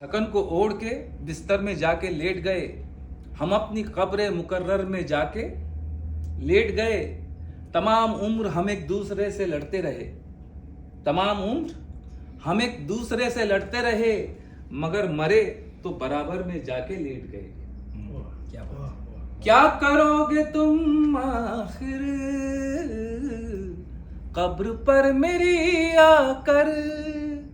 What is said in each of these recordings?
थकन को ओढ़ के बिस्तर में जाके लेट गए, हम अपनी कब्र मुकर्रर में जाके लेट गए। तमाम उम्र हम एक दूसरे से लड़ते रहे, तमाम उम्र हम एक दूसरे से लड़ते रहे, मगर मरे तो बराबर में जाके लेट गए। क्या करोगे तुम आखिर कब्र पर मेरी आकर,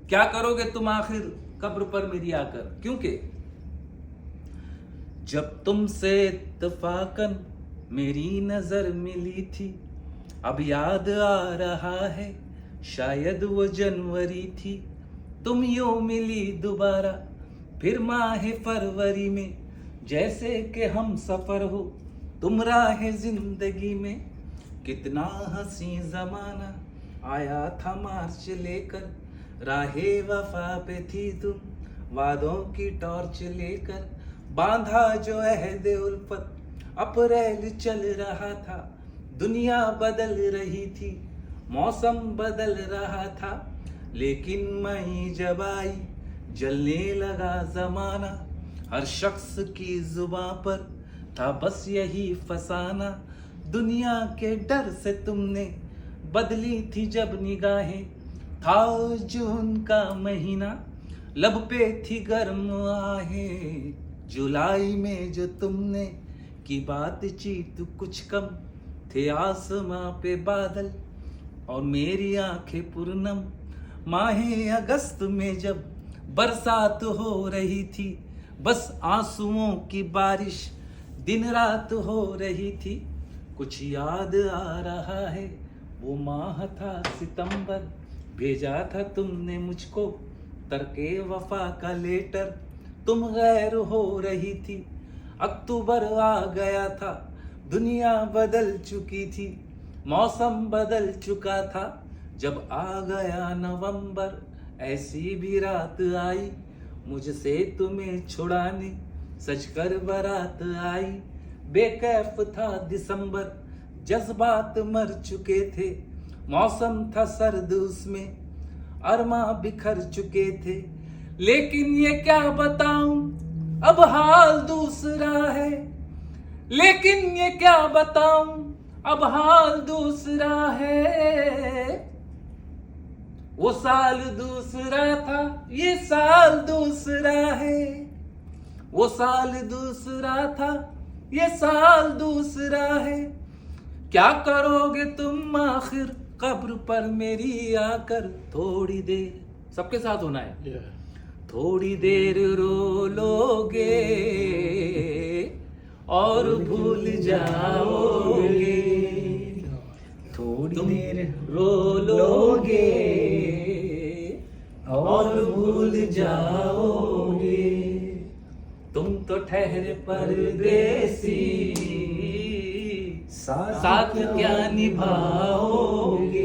क्या करोगे तुम आखिर कब्र पर मेरी आकर, क्योंकि जब तुमसे इत्तफाकन मेरी नजर मिली थी, अब याद आ रहा है शायद वो जनवरी थी। तुम यूं मिली दोबारा फिर माह फरवरी में, जैसे कि हम सफर हो तुम राह जिंदगी में। कितना हंसी जमाना आया था मार्च लेकर, राहे वफा पे थी तुम वादों की टॉर्च लेकर। बांधा जो अहद उल्फत अप्रैल चल रहा था, दुनिया बदल रही थी, मौसम बदल रहा था, लेकिन मई जब आई जलने लगा जमाना। हर शख्स की जुबां पर था बस यही फसाना, दुनिया के डर से तुमने बदली थी जब निगाहें। था जून का महीना लब पे थी गर्म आहें, जुलाई में जो तुमने की बातचीत कुछ कम थे आसमां पे बादल और मेरी आंखें पूर्णम। माहे अगस्त में जब बरसात हो रही थी, बस आंसुओं की बारिश दिन रात हो रही थी। कुछ याद आ रहा है वो माह था सितंबर, भेजा था तुमने मुझको तरके वफा का लेटर। तुम गैर हो रही थी, अक्टूबर आ गया था, दुनिया बदल चुकी थी, मौसम बदल चुका था। जब आ गया नवंबर ऐसी भी रात आई, मुझसे तुम्हें छुड़ाने सजकर बारात आई। बेकैफ था दिसंबर, जज्बात मर चुके थे, मौसम था सर्द उसमें अरमा बिखर चुके थे। लेकिन ये क्या बताऊं अब हाल दूसरा है, लेकिन ये क्या बताऊं अब हाल दूसरा है। वो साल दूसरा था ये साल दूसरा है, वो साल दूसरा था ये साल दूसरा है। क्या करोगे तुम आखिर कब्र पर मेरी आकर, थोड़ी देर सबके साथ होना है। थोड़ी देर रो लोगे और भूल जाओगे, थोड़ी देर रो लोगे और भूल जाओगे। तुम तो ठहरे परदेसी, साथ क्या निभाओगे।